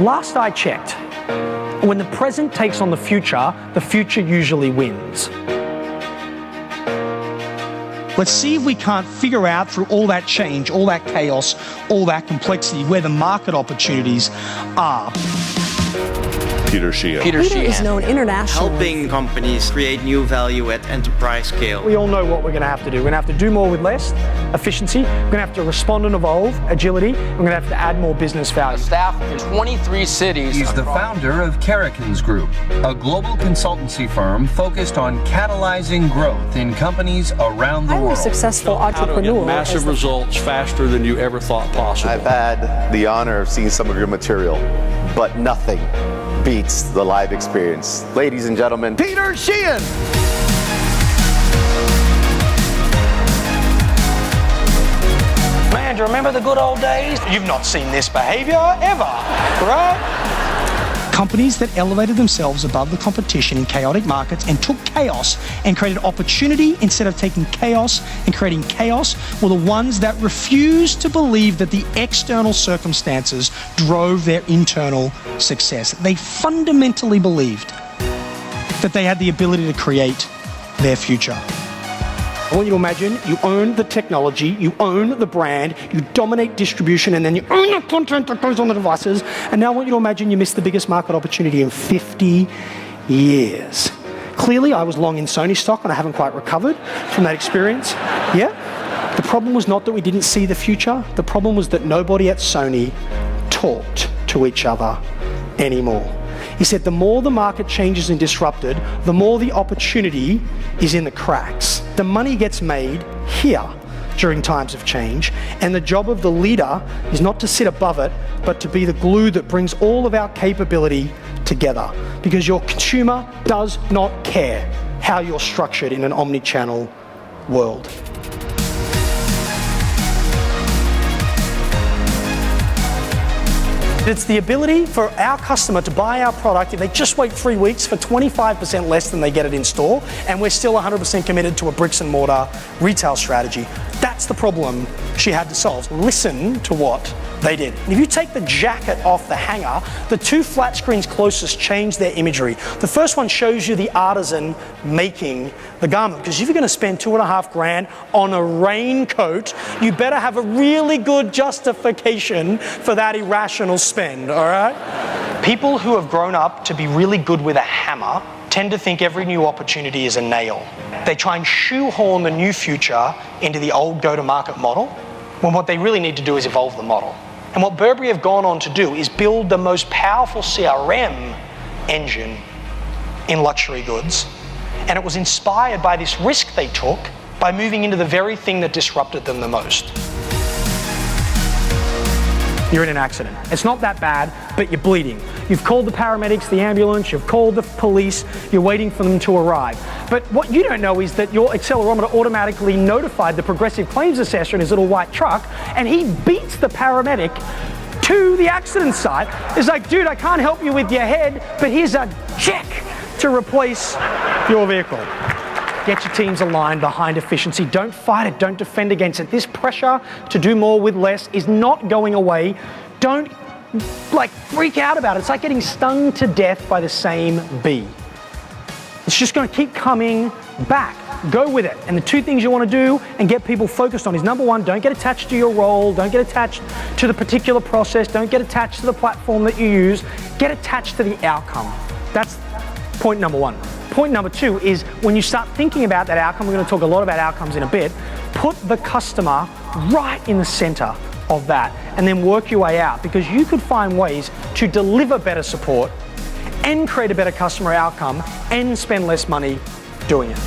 Last I checked, when the present takes on the future usually wins. Let's see if we can't figure out through all that change, all that chaos, all that complexity, where the market opportunities are. Sheahan. Peter is known internationally. Helping companies create new value at enterprise scale. We all know what we're going to have to do. We're going to have to do more with less, efficiency. We're going to have to respond and evolve, agility. We're going to have to add more business value. Staff in 23 cities. He's the founder of Karrikins Group, a global consultancy firm focused on catalyzing growth in companies around the world. Highly successful How to entrepreneur. get massive results faster than you ever thought possible. I've had the honor of seeing some of your material, but nothing beats the live experience. Ladies and gentlemen, Peter Sheahan! Man, do you remember the good old days? You've not seen this behavior ever, right? Companies that elevated themselves above the competition in chaotic markets and took chaos and created opportunity instead of taking chaos and creating chaos were the ones that refused to believe that the external circumstances drove their internal success. They fundamentally believed that they had the ability to create their future. I want you to imagine you own the technology, you own the brand, you dominate distribution, and then you own the content that goes on the devices. And now I want you to imagine you missed the biggest market opportunity in 50 years. Clearly, I was long in Sony stock and I haven't quite recovered from that experience. Yeah? The problem was not that we didn't see the future. The problem was that nobody at Sony talked to each other anymore. He said the more the market changes and disrupted, the more the opportunity is in the cracks. The money gets made here during times of change, and the job of the leader is not to sit above it, but to be the glue that brings all of our capability together. Because your consumer does not care how you're structured in an omni-channel world. It's the ability for our customer to buy our product if they just wait 3 weeks for 25% less than they get it in store, and we're still 100% committed to a bricks and mortar retail strategy. That's the problem she had to solve. Listen to what they did. And if you take the jacket off the hanger, the two flat screens closest change their imagery. The first one shows you the artisan making the garment, because if you're going to spend $2.5 grand on a raincoat, you better have a really good justification for that irrational spend, all right? People who have grown up to be really good with a hammer tend to think every new opportunity is a nail. They try and shoehorn the new future into the old go-to-market model, when what they really need to do is evolve the model. And what Burberry have gone on to do is build the most powerful CRM engine in luxury goods. And it was inspired by this risk they took by moving into the very thing that disrupted them the most. You're in an accident. It's not that bad, but you're bleeding. You've called the paramedics, the ambulance, you've called the police, you're waiting for them to arrive. But what you don't know is that your accelerometer automatically notified the progressive claims assessor in his little white truck, and he beats the paramedic to the accident site. It's like, dude, I can't help you with your head, but here's a check to replace your vehicle. Get your teams aligned behind efficiency. Don't fight it. Don't defend against it. This pressure to do more with less is not going away. Don't freak out about it. It's like getting stung to death by the same bee. It's just going to keep coming back. Go with it. And the two things you want to do and get people focused on is, number one, don't get attached to your role. Don't get attached to the particular process. Don't get attached to the platform that you use. Get attached to the outcome. That's point number one. Point number two is, when you start thinking about that outcome, we're going to talk a lot about outcomes in a bit, put the customer right in the center of that and then work your way out, because you could find ways to deliver better support and create a better customer outcome and spend less money doing it.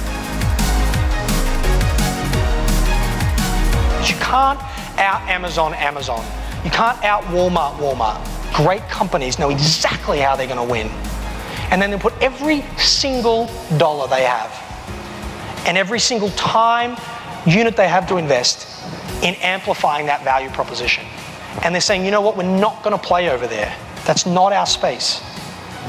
You can't out Amazon. You can't out Walmart. Great companies know exactly how they're going to win. And then they put every single dollar they have and every single time unit they have to invest in amplifying that value proposition. And they're saying, you know what, we're not going to play over there. That's not our space.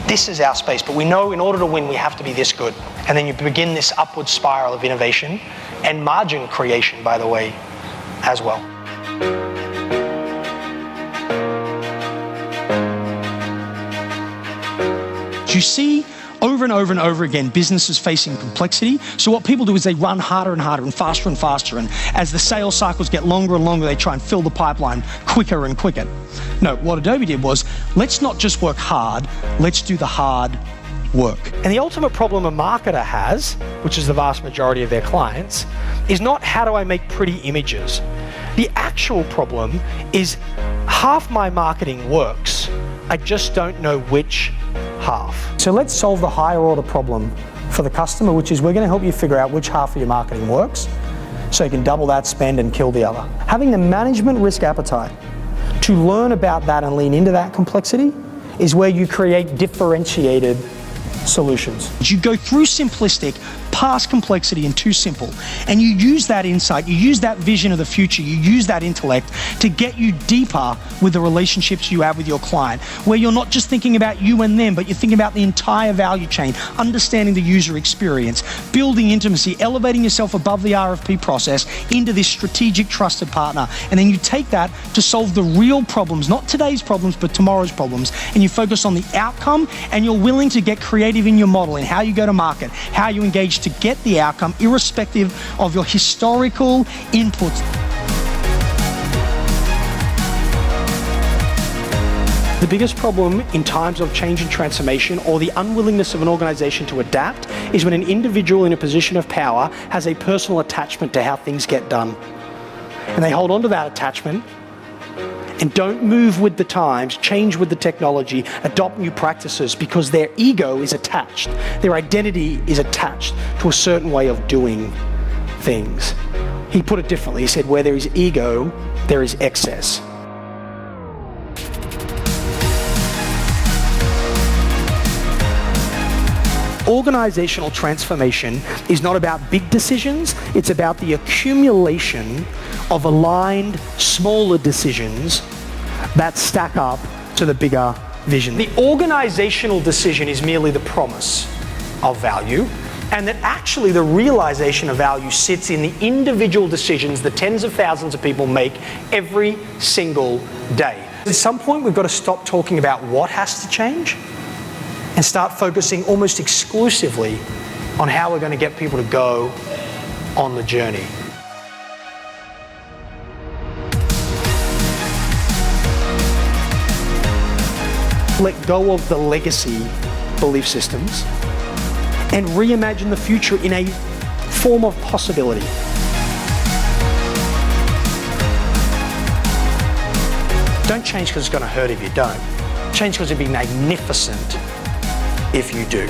This is our space. But we know in order to win, we have to be this good. And then you begin this upward spiral of innovation and margin creation, by the way, as well. You see over and over and over again businesses facing complexity. So what people do is they run harder and harder and faster, and as the sales cycles get longer and longer, they try and fill the pipeline quicker and quicker. No, what Adobe did was, let's not just work hard, let's do the hard work. And the ultimate problem a marketer has, which is the vast majority of their clients, is not how do I make pretty images. The actual problem is half my marketing works, I just don't know which half. So let's solve the higher order problem for the customer, which is we're going to help you figure out which half of your marketing works so you can double that spend and kill the other. Having the management risk appetite to learn about that and lean into that complexity is where you create differentiated solutions. You go through simplistic, past complexity and too simple, and you use that insight, you use that vision of the future, you use that intellect to get you deeper with the relationships you have with your client, where you're not just thinking about you and them, but you're thinking about the entire value chain, understanding the user experience, building intimacy, elevating yourself above the RFP process into this strategic trusted partner. And then you take that to solve the real problems, not today's problems, but tomorrow's problems, and you focus on the outcome, and you're willing to get creative in your model, in how you go to market, how you engage to get the outcome, irrespective of your historical inputs. The biggest problem in times of change and transformation, or the unwillingness of an organization to adapt, is when an individual in a position of power has a personal attachment to how things get done. And they hold on to that attachment and don't move with the times, change with the technology, adopt new practices, because their ego is attached. Their identity is attached to a certain way of doing things. He put it differently. He said, where there is ego, there is excess. Organizational transformation is not about big decisions, it's about the accumulation of aligned, smaller decisions that stack up to the bigger vision. The organizational decision is merely the promise of value, and that actually the realization of value sits in the individual decisions that tens of thousands of people make every single day. At some point, we've got to stop talking about what has to change and start focusing almost exclusively on how we're going to get people to go on the journey. Let go of the legacy belief systems and reimagine the future in a form of possibility. Don't change because it's going to hurt if you don't. Change because it'd be magnificent if you do.